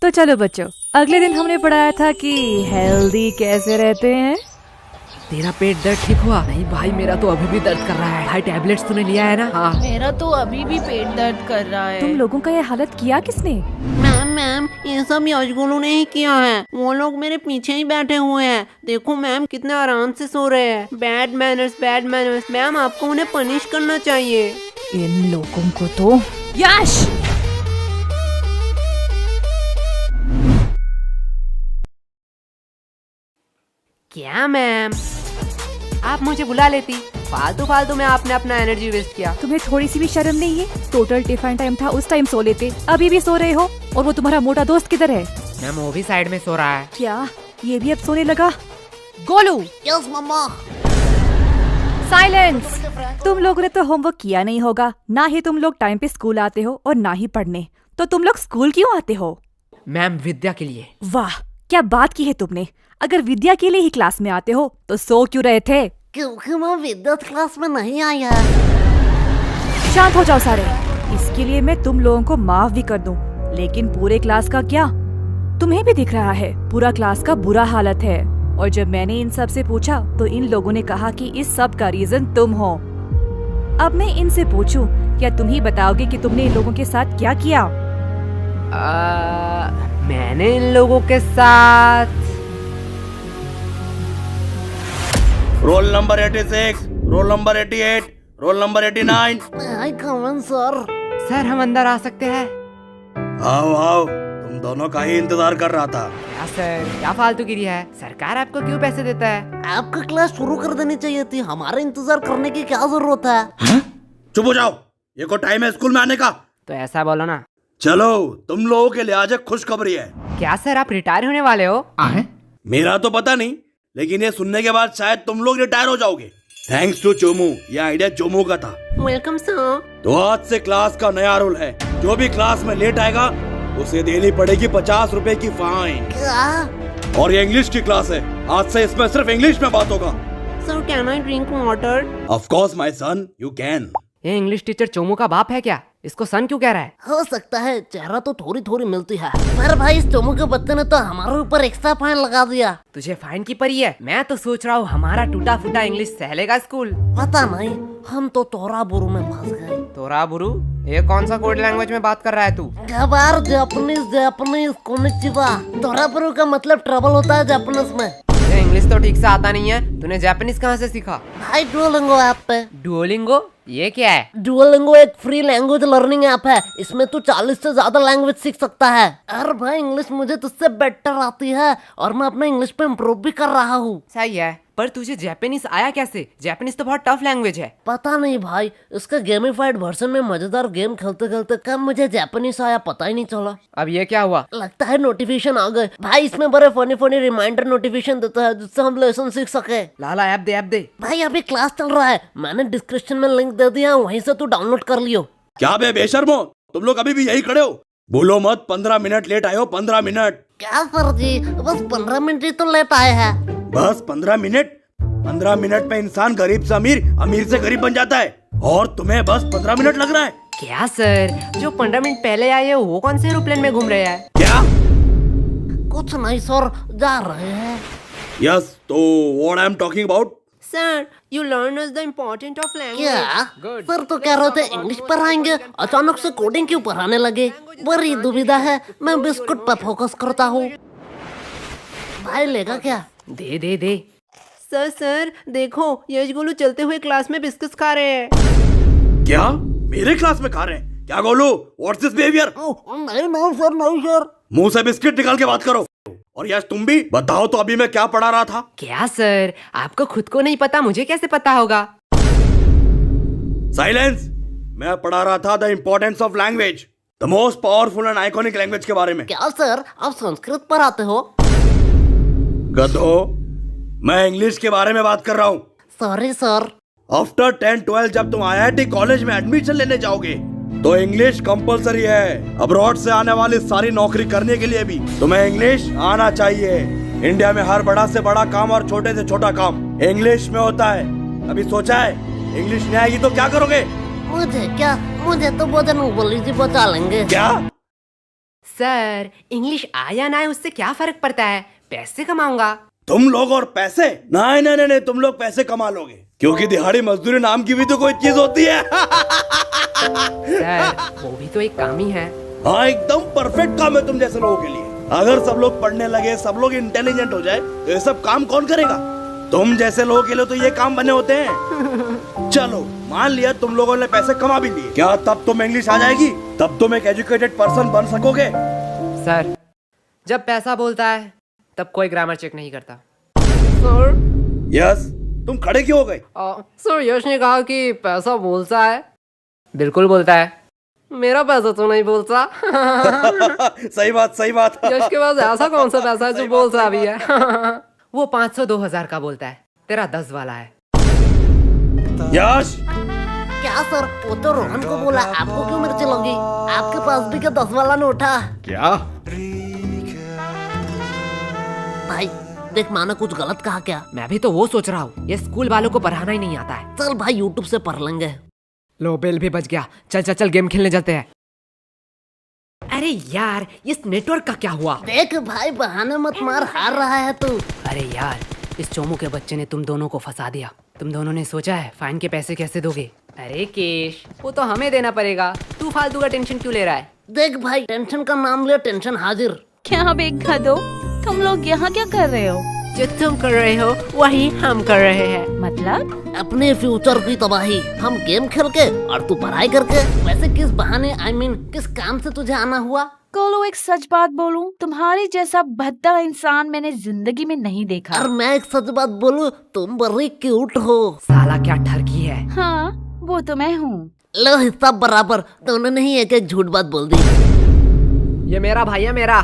तो चलो बच्चों, अगले दिन हमने पढ़ाया था कि हेल्दी कैसे रहते हैं। तेरा पेट दर्द ठीक हुआ? नहीं भाई, मेरा तो अभी भी दर्द कर रहा है। भाई टैबलेट्स तूने लिया है ना? हाँ। मेरा तो अभी भी पेट दर्द कर रहा है। तुम लोगों का ये हालत किया किसने? मैम ये सब यशगुलू ने ही किया है। वो लोग मेरे पीछे ही बैठे हुए हैं। देखो मैम कितने आराम से सो रहे हैं। Bad manners. मैम आपको उन्हें पनिश करना चाहिए। इन लोगों को तो। यश! क्या मैम, आप मुझे बुला लेती। फालतू में आपने अपना एनर्जी वेस्ट किया। तुम्हें थोड़ी सी भी शर्म नहीं है? टोटल टिफिन टाइम था, उस टाइम सो लेते। अभी भी सो रहे हो। और वो तुम्हारा मोटा दोस्त किधर है? मैम वो भी साइड में सो रहा है। क्या ये भी अब सोने लगा? गोलू! यस मम्मा। साइलेंस! तुम लोगों ने तो होमवर्क किया नहीं होगा। ना ही तुम लोग टाइम पे स्कूल आते हो और ना ही पढ़ने। तो तुम लोग स्कूल क्यों आते हो? मैम विद्या के लिए। वाह, क्या बात की है तुमने। अगर विद्या के लिए ही क्लास में आते हो तो सो क्यों रहे थे? क्योंकि मैं विद्युत क्लास में नहीं आया। शांत हो जाओ सारे। इसके लिए मैं तुम लोगों को माफ भी कर दूं, लेकिन पूरे क्लास का क्या? तुम्हें भी दिख रहा है पूरा क्लास का बुरा हालत है। और जब मैंने इन सब से पूछा तो इन लोगों ने कहा कि इस सब का रीजन तुम हो। अब मैं इनसे पूछूं, क्या तुम ही बताओगे कि तुमने इन लोगों के साथ क्या किया? मैंने इन लोगों के साथ roll number 86, roll number 88, roll number 89। आई कमन सर। सर हम अंदर आ सकते हैं? आओ आओ, तुम दोनों का ही इंतजार कर रहा था। क्या सर, क्या फालतूगिरी है? सरकार आपको क्यों पैसे देता है? आपका क्लास शुरू कर देनी चाहिए थी। हमारा इंतजार करने की क्या जरूरत है? चुप हो जाओ, ये को टाइम है स्कूल में आने का। तो ऐसा बोलो ना। चलो, तुम लोगों के लिए आज एक खुशखबरी है। क्या सर, आप रिटायर होने वाले हो? मेरा तो पता नहीं, लेकिन ये सुनने के बाद शायद तुम लोग रिटायर हो जाओगे। थैंक्स टू चोमू, ये आइडिया चोमू का था। Welcome sir. तो आज से क्लास का नया रूल है, जो भी क्लास में लेट आएगा उसे देनी पड़ेगी 50 रुपए की फाइन। क्या? और ये इंग्लिश की क्लास है, आज से इसमें सिर्फ इंग्लिश में बात होगा। Sir can I drink water? Of course my son, you can. ये इंग्लिश टीचर चोमू का बाप है क्या? इसको सन क्यों कह रहा है? हो सकता है, चेहरा तो थोड़ी मिलती है। पर भाई इस चोमू के बच्चे ने तो हमारे ऊपर एक्स्ट्रा फाइन लगा दिया। तुझे फाइन की पड़ी है? मैं तो सोच रहा हूँ हमारा टूटा फूटा इंग्लिश सहलेगा स्कूल। पता नहीं, हम तो तोरा बुरु में फंस गए। तोरा बुरु? ये कौन सा कोड लैंग्वेज में बात कर रहा है तू? गबार जापानीज कोनिचिवा। तोरा बुरु का मतलब ट्रबल होता है जापानीज में। ये इंग्लिश तो ठीक से आता नहीं है, तूने जापानीज कहाँ से सीखा? भाई डुओलिंगो ऐप पे। डुओलिंगो? ये क्या है? डुओलिंगो एक फ्री लैंग्वेज लर्निंग ऐप है। इसमें तू 40 से ज्यादा लैंग्वेज सीख सकता है। अरे भाई इंग्लिश मुझे तुझसे बेटर आती है और मैं अपना इंग्लिश पे इम्प्रूव भी कर रहा हूँ। सही है, पर तुझे जापानीज आया कैसे? जापानीज तो बहुत टफ लैंग्वेज है। पता नहीं भाई, इसका गेमिफाइड वर्जन में मजेदार गेम खेलते खेलते कब मुझे जापानीज आया पता ही नहीं चला। अब ये क्या हुआ? लगता है नोटिफिकेशन आ गए। भाई इसमें बड़े फनी रिमाइंडर नोटिफिकेशन देता है जिससे हम लेसन सीख सके। लाला ऐप दे। भाई अभी क्लास चल रहा है, मैंने डिस्क्रिप्शन में लिंक दे दिया, वहीं से तू डाउनलोड कर लियो। क्या बे बेशर्मो, तुम लोग अभी भी यही खड़े हो? बोलो मत 15 मिनट लेट आए हो। 15 मिनट? क्या सर जी, बस 15 मिनट ही तो लेट आए हैं। बस 15 मिनट? 15 मिनट में इंसान गरीब से अमीर, अमीर से गरीब बन जाता है, और तुम्हें बस 15 मिनट लग रहा है? क्या सर, जो 15 मिनट पहले आए हैं वो कौन से एरोप्लेन में घूम रहे हैं? क्या? कुछ नहीं सर, जा रहे हैं। यस, तो what I am talking about? Sir you learn us the important of language. क्या सर तो कह रहे थे इंग्लिश पढ़ाएंगे, अचानक से कोडिंग क्यों पढ़ाने लगे? बड़ी दुविधा है, मैं बिस्कुट पर फोकस करता हूँ। भाई लेगा क्या? दे। सर देखो, यशगुलू चलते हुए क्लास में बिस्किट्स खा रहे हैं। क्या मेरे क्लास में खा रहे हैं? क्या गोलू, व्हाट्स दिस बिहेवियर? नहीं सर। मुंह से बिस्किट निकाल के बात करो। और यश तुम भी बताओ तो, अभी मैं क्या पढ़ा रहा था? क्या सर, आपको खुद को नहीं पता, मुझे कैसे पता होगा? साइलेंस! मैं पढ़ा रहा था the importance of language, the most powerful and iconic language के बारे में। क्या सर, आप संस्कृत पढ़ाते हो? गधो, मैं इंग्लिश के बारे में बात कर रहा हूँ। Sorry sir. आफ्टर 10-12 जब तुम IIT कॉलेज में एडमिशन लेने जाओगे तो इंग्लिश कंपलसरी है। अब्रॉड से आने वाली सारी नौकरी करने के लिए भी तुम्हें इंग्लिश आना चाहिए। इंडिया में हर बड़ा से बड़ा काम और छोटे से छोटा काम इंग्लिश में होता है। अभी सोचा है इंग्लिश नहीं आएगी तो क्या करोगे? मुझे क्या, मुझे तो बोधन बोली जी बचा लेंगे। क्या? सर इंग्लिश आया ना है उससे क्या फर्क पड़ता है, पैसे कमाऊंगा। तुम लोग और पैसे? नहीं नहीं नहीं, तुम लोग पैसे कमा लोगे, क्योंकि दिहाड़ी मजदूरी नाम की भी तो कोई चीज होती है। सर वो भी तो एक काम ही है। हाँ एकदम परफेक्ट काम है तुम जैसे लोगों के लिए। अगर सब लोग पढ़ने लगे, सब लोग इंटेलिजेंट हो जाए, तो ये सब काम कौन करेगा? तुम जैसे लोगों के लिए तो ये काम बने होते हैं। चलो मान लिया तुम लोगों ने पैसे कमा भी लिए, क्या तब तुम इंग्लिश आ जाएगी? तब तुम एक एजुकेटेड पर्सन बन सकोगे? सर जब पैसा बोलता है तब कोई ग्रामर चेक नहीं करता। सर यस, तुम खड़े क्यों हो गए? सर यश ने कहा कि पैसा बोलता है। बिल्कुल बोलता है। मेरा पैसा तो नहीं बोलता। सही बात सही बात। यश के पास ऐसा कौन सा पैसा है जो बोलता भी है? वो 500-2000 का बोलता है, तेरा 10 वाला है। यश क्या सर, वो तो रोहन को बोला, आपको क्यों मिर्ची लगी? आपके पास भी क्या 10 वाला नोट है? क्या? भाई देख, माना कुछ गलत कहा क्या? मैं भी तो वो सोच रहा हूँ, ये स्कूल वालों को पढ़ाना ही नहीं आता है। चल भाई यूट्यूब से पढ़ लेंगे। लो बेल भी बच गया। चल चल चल गेम खेलने चलते हैं। अरे यार इस नेटवर्क का क्या हुआ? देख भाई बहाने मत मार, हार रहा है तू। अरे यार इस चोमू के बच्चे ने तुम दोनों को फंसा दिया। तुम दोनों ने सोचा है फाइन के पैसे कैसे दोगे? अरे केश वो तो हमें देना पड़ेगा, तू फालतू का टेंशन क्यों ले रहा है? देख भाई, टेंशन का नाम ले, टेंशन हाजिर। क्या बेखा दो, तुम लोग यहाँ क्या कर रहे हो? जो तुम कर रहे हो वही हम कर रहे हैं। मतलब? अपने फ्यूचर की तबाही, हम गेम खेल के और तू पढ़ाई करके। वैसे किस बहाने, I mean, किस काम से तुझे आना हुआ? कोलो एक सच बात बोलूं, तुम्हारी जैसा भद्दा इंसान मैंने जिंदगी में नहीं देखा। और मैं एक सच बात बोलूं, तुम बड़ी क्यूट हो। साला क्या ठरकी है। हाँ वो तो मैं हूँ। लो हिस्सा बराबर, दोनों ने ही एक एक झूठ बात बोल दी। ये मेरा भाई है मेरा।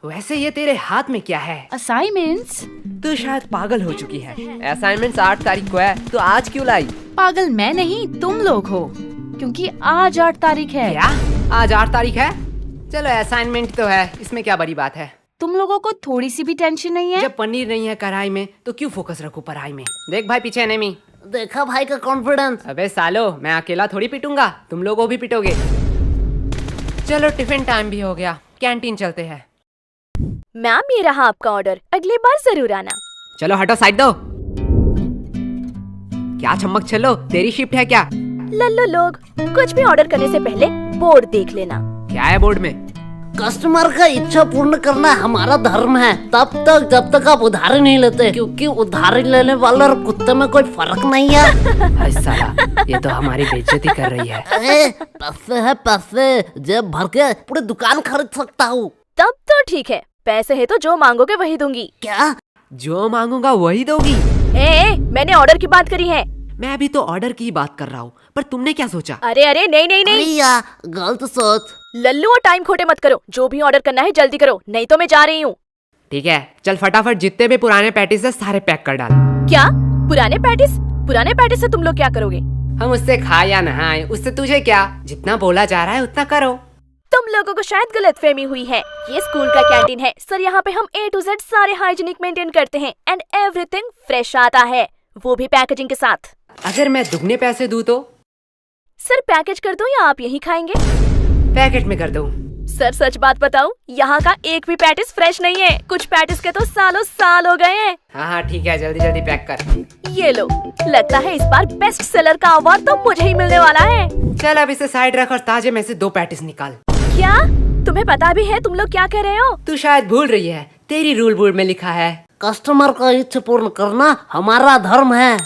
वैसे ये तेरे हाथ में क्या है? असाइनमेंट्स? तू शायद पागल हो चुकी है। असाइनमेंट्स 8 तारीख को है, तो आज क्यों लाई? पागल मैं नहीं, तुम लोग हो, क्योंकि आज 8 तारीख है। क्या आज 8 तारीख है? चलो असाइनमेंट तो है, इसमें क्या बड़ी बात है। तुम लोगों को थोड़ी सी भी टेंशन नहीं है? जब पनीर नहीं है कढ़ाई में तो क्यों फोकस रखूं पढ़ाई में। देख भाई पीछे एनिमी। देखा भाई का कॉन्फिडेंस। अबे सालो मैं अकेला थोड़ी पिटूंगा, तुम लोगों भी पिटोगे। चलो टिफिन टाइम भी हो गया, कैंटीन चलते हैं। मैम ये रहा आपका ऑर्डर, अगली बार जरूर आना। चलो हटो साइड दो। क्या चम्मक चलो, तेरी शिफ्ट है क्या? लल्लो लोग, कुछ भी ऑर्डर करने से पहले बोर्ड देख लेना। क्या है बोर्ड में? कस्टमर का इच्छा पूर्ण करना हमारा धर्म है, तब तक जब तक आप उधारी नहीं लेते, क्योंकि उधारी लेने वाले और कुत्ते में कोई फर्क नहीं है। अरे साला ये तो हमारी बेइज्जती कर रही है। पैसे है पैसे, जेब भर के पूरी दुकान खरीद सकता हूँ। तब तो ठीक है, पैसे है तो जो मांगोगे वही दूंगी। क्या? जो मांगूंगा वही दोगी? मैंने ऑर्डर की बात करी है। मैं अभी तो ऑर्डर की बात कर रहा हूँ, पर तुमने क्या सोचा? अरे अरे नहीं नहीं नहीं, या गलत सोच। लल्लू और टाइम खोटे मत करो, जो भी ऑर्डर करना है जल्दी करो, नहीं तो मैं जा रही हूँ। ठीक है चल फटाफट जितने भी पुराने पैटीज है सारे पैक कर डाल। क्या पुराने पैटिस? पुराने पैटिस से तुम लोग क्या करोगे? हम उससे खाए या नहाए उससे तुझे क्या, जितना बोला जा रहा है उतना करो। तुम लोगों को शायद गलतफहमी हुई है, ये स्कूल का कैंटीन है सर, यहाँ पे हम A to Z सारे हाइजीनिक मेंटेन करते हैं एंड एवरीथिंग फ्रेश आता है, वो भी पैकेजिंग के साथ। अगर मैं दुगने पैसे दूं तो? सर पैकेज कर दूं या आप यही खाएंगे? पैकेट में कर दूं। सर सच बात बताऊं, यहाँ का एक भी पैटिस फ्रेश नहीं है, कुछ पैटिस के तो सालों साल हो गए हैं। हाँ ठीक है जल्दी जल्दी पैक कर। ये लो, लगता है इस बार बेस्ट सेलर का अवार्ड तो मुझे ही मिलने वाला है। चल अब इसे साइड रख और ताजे में से 2 पैटिस निकाल। क्या तुम्हें पता भी है तुम लोग क्या कर रहे हो? तू शायद भूल रही है, तेरी रूल बोर्ड में लिखा है कस्टमर का इच्छा पूर्ण करना हमारा धर्म है।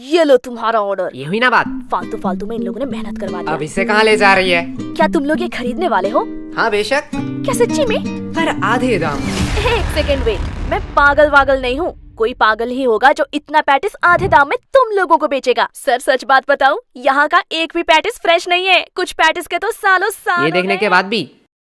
ये लो तुम्हारा ऑर्डर। ये हुई ना बात? फालतू फालतू में इन लोगों ने मेहनत करवा अब दी। इसे कहाँ ले जा रही है? क्या तुम लोग ये खरीदने वाले हो? हाँ बेशक। क्या सच्ची में? पर आधे दाम। एक सेकेंड वेट, मैं पागल वागल नहीं हूँ, कोई पागल ही होगा जो इतना पैटिस आधे दाम में तुम लोगों को बेचेगा। सर सच बात बताऊं, यहाँ का एक भी पैटिस फ्रेश नहीं है, कुछ पैटिस के तो सालों साल। ये देखने के बाद भी?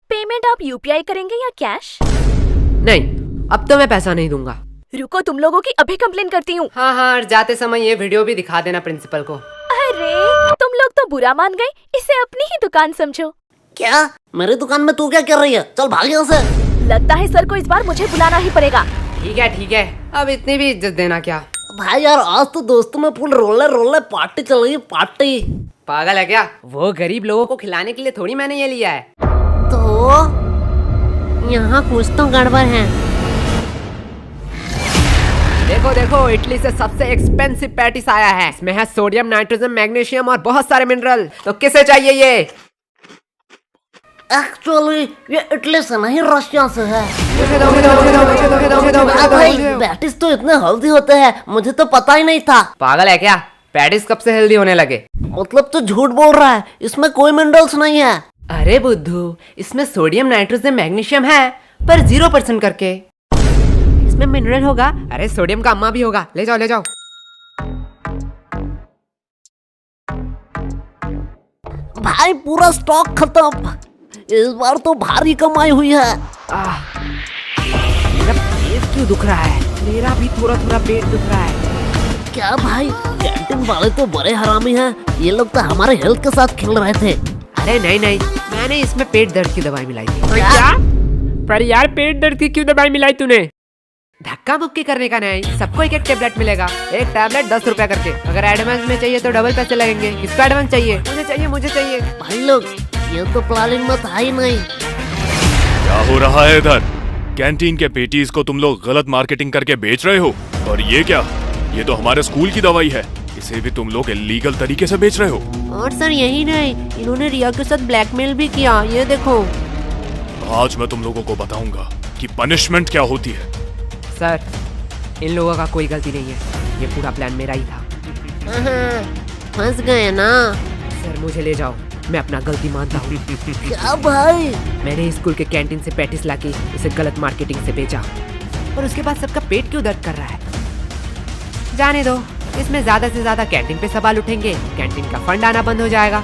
पेमेंट आप UPI करेंगे या कैश? नहीं, अब तो मैं पैसा नहीं दूंगा। रुको, तुम लोगों की अभी कंप्लेन करती हूँ। हाँ हाँ और जाते समय ये वीडियो भी दिखा देना प्रिंसिपल को। अरे तुम लोग तो बुरा मान गए, इसे अपनी ही दुकान समझो। क्या मेरी दुकान में तू क्या कर रही है? चल भाग यहाँ से। लगता है सर को इस बार मुझे बुलाना ही पड़ेगा। ठीक है, अब इतनी भी इज्जत देना क्या? भाई यार आज तो दोस्तों में फुल रोले पार्टी चल रही है, पार्टी। पागल है क्या? वो गरीब लोगों को खिलाने के लिए थोड़ी मैंने ये लिया है। तो यहाँ कुछ तो गड़बड़ है। देखो देखो, इटली से सबसे एक्सपेंसिव पैटिस आया है। इसमें है सोडियम, नाइट्रोजन, मैग्नीशियम और बहुत सारे मिनरल। तो किसे चाहिए ये? एक्चुअली ये इटली से नहीं, रशिया से है। मुझे दो, मुझे दो, मुझे दो, मुझे दो, मुझे दो, मुझे दो, मुझे दो, भाई मुझे दो। पैटिस तो इतने हेल्दी होते हैं, मुझे तो पता ही नहीं था। पागल है क्या? पैटिस कब से हेल्दी होने लगे? मतलब तो झूठ बोल रहा है, इसमें कोई मिनरल्स नहीं है। अरे बुद्धू, इसमें सोडियम, नाइट्रोजन, मैग्नीशियम है, पर 0% करके। इसमें मिनरल होगा। अरे सोडियम का अम्मा भी होगा। ले जाओ ले जाओ। भाई पूरा स्टॉक खत्म। इस बार तो भारी कमाई हुई है। मेरा पेट क्यों दुख रहा है? मेरा भी थोड़ा थोड़ा पेट दुख रहा है। क्या भाई, कैंटीन वाले तो बड़े हरामी हैं। ये लोग तो हमारे हेल्थ के साथ खेल रहे थे। अरे नहीं नहीं, मैंने इसमें पेट दर्द की दवाई मिलाई थी। क्या? पर यार पेट दर्द की क्यों दवाई मिलाई तूने? धक्का मुक्की करने का नहीं, सबको एक एक टेबलेट मिलेगा। एक टेबलेट 10 रुपया करके। अगर एडवांस में चाहिए तो डबल पैसे लगेंगे। किसको एडवांस चाहिए? मुझे चाहिए, मुझे चाहिए। भाई लोग, ये तो प्लानिंग में था ही नहीं। क्या हो रहा है इधर? कैंटीन के पेटीज को तुम लोग गलत मार्केटिंग करके बेच रहे हो। और ये क्या? ये तो हमारे स्कूल की दवाई है। इसे भी तुम लोग इलीगल तरीके से बेच रहे हो। और सर यही नहीं, इन्होंने रिया के साथ ब्लैकमेल भी किया। ये देखो। आज मैं तुम लोगों को बताऊंगा कि पनिशमेंट क्या होती है। सर, इन लोगों का कोई गलती नहीं है। ये पूरा प्लान मेरा ही था। फंस गए ना। सर मुझे ले जाओ, मैं अपना गलती मानता हूँ। क्या भाई? मैंने स्कूल के कैंटीन से पैटिस लाके इसे गलत मार्केटिंग से बेचा, और उसके बाद सबका पेट क्यों दर्द कर रहा है? जाने दो, इसमें ज्यादा से ज्यादा कैंटीन पे सवाल उठेंगे, कैंटीन का फंड आना बंद हो जाएगा,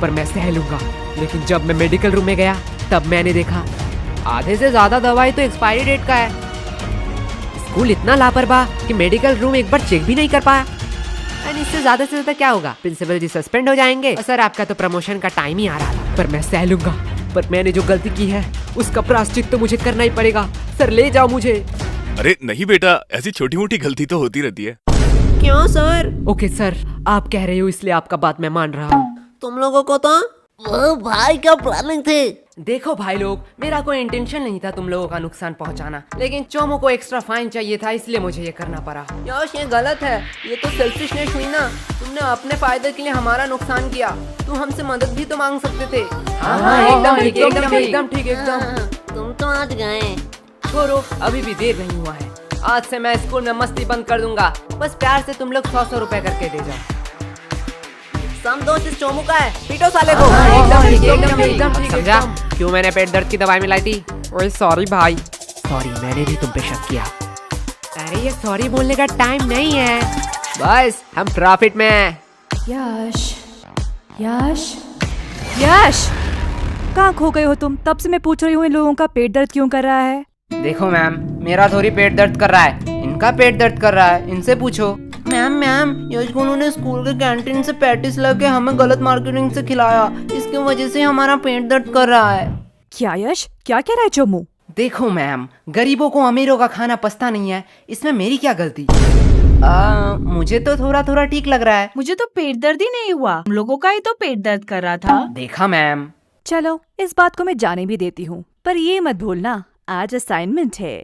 पर मैं सह लूंगा। लेकिन जब मैं मेडिकल रूम में गया तब मैंने देखा आधे से ज्यादा दवाई तो एक्सपायरी डेट का है। स्कूल इतना लापरवाह कि मेडिकल रूम एक बार चेक भी नहीं कर पाया। और इससे ज्यादा से ज्यादा क्या होगा? प्रिंसिपल जी सस्पेंड हो जाएंगे। और सर आपका तो प्रमोशन का टाइम ही आ रहा था, पर मैं सह लूंगा। पर मैंने जो गलती की है उसका प्रायश्चित तो मुझे करना ही पड़ेगा। सर ले जाओ मुझे। अरे नहीं बेटा, ऐसी छोटी मोटी गलती तो होती रहती है। क्यों सर? ओके सर, आप कह रहे हो इसलिए आपका बात मैं मान रहा हूँ। तुम लोगों को तो वो भाई क्या प्लानिंग थी? देखो भाई लोग, मेरा कोई इंटेंशन नहीं था तुम लोगों का नुकसान पहुंचाना, लेकिन चोमो को एक्स्ट्रा फाइन चाहिए था, इसलिए मुझे ये करना पड़ा। यार ये गलत है, ये तो सेल्फिशनेस हुई ना। तुमने अपने फायदे के लिए हमारा नुकसान किया। तुम हमसे मदद भी तो मांग सकते थे। हाँ, एकदम ठीक, एकदम ठीक, एकदम ठीक, एकदम। तुम तो आज गए। छोड़ो, अभी भी देर नहीं हुआ है। आज से मैं स्कूल में मस्ती बंद कर दूंगा। बस प्यार से तुम लोग 100 रुपए करके दे जाओ। समझो इस चोमू का है, पीटो साले को। एकदम ठीक, एकदम ठीक, एकदम ठीक। समझा क्यों मैंने पेट दर्द की दवाई मिलाई थी? ओए सॉरी भाई। सॉरी, मैंने भी तुम पे शक किया। अरे ये सॉरी बोलने का टाइम नहीं है, बस हम प्रॉफिट में हैं। यश, यश, यश, कहाँ खो गए हो तुम? तब से मैं पूछ रही हूँ इन लोगों का पेट दर्द क्यों कर रहा है? देखो मैम, मेरा थोड़ी पेट दर्द कर रहा है, इनका पेट दर्द कर रहा है, इनसे पूछो। मैम यश ने स्कूल के कैंटीन से पैटिस लाके हमें गलत मार्केटिंग से खिलाया, इसकी वजह से हमारा पेट दर्द कर रहा है। क्या यश, क्या कह रहा है चोमू? देखो मैम, गरीबों को अमीरों का खाना पछता नहीं है, इसमें मेरी क्या गलती? मुझे तो थोड़ा थोड़ा ठीक लग रहा है। मुझे तो पेट दर्द ही नहीं हुआ, हम लोगों का ही तो पेट दर्द कर रहा था। देखा मैम। चलो, इस बात को मैं जाने भी देती हूँ, पर ये मत भूलना आज असाइनमेंट है।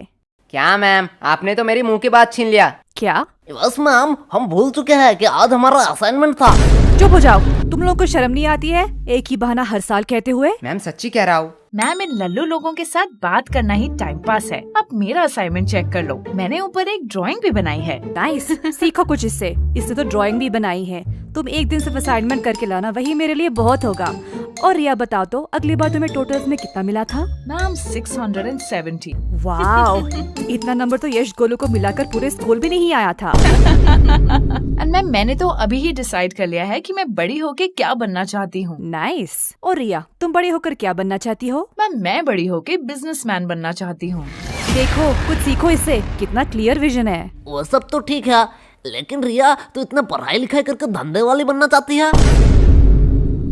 क्या मैम, आपने तो मेरी मुंह की बात छीन लिया। क्या? बस मैम, हम भूल चुके हैं कि आज हमारा असाइनमेंट था। चुप हो जाओ, तुम लोगों को शर्म नहीं आती है एक ही बहाना हर साल कहते हुए? मैम सच्ची कह रहा हूँ। मैम, इन लल्लू लोगों के साथ बात करना ही टाइम पास है। अब मेरा असाइनमेंट चेक कर लो, मैंने ऊपर एक ड्राइंग भी बनाई है। नाइस, सीखो कुछ इससे। इससे तो ड्राइंग भी बनाई है। तुम एक दिन सिर्फ असाइनमेंट करके लाना, वही मेरे लिए बहुत होगा। और रिया बताओ तो, अगली बार तुम्हें टोटल्स में कितना मिला था? मैम 670। वाओ, इतना नंबर तो यश गोलू को मिलाकर पूरे स्कूल भी नहीं आया था। एंड मैम, मैंने तो अभी ही डिसाइड कर लिया है कि मैं बड़ी होके क्या बनना चाहती हूँ। नाइस। और रिया, तुम बड़े होकर क्या बनना चाहती हो? मैम, मैं बड़ी होके बिजनेसमैन बनना चाहती हूँ। देखो, कुछ सीखो इससे, कितना क्लियर विजन है। वो सब तो ठीक है, लेकिन रिया तू इतना पढ़ाई लिखाई करके धंधे वाली बनना चाहती है?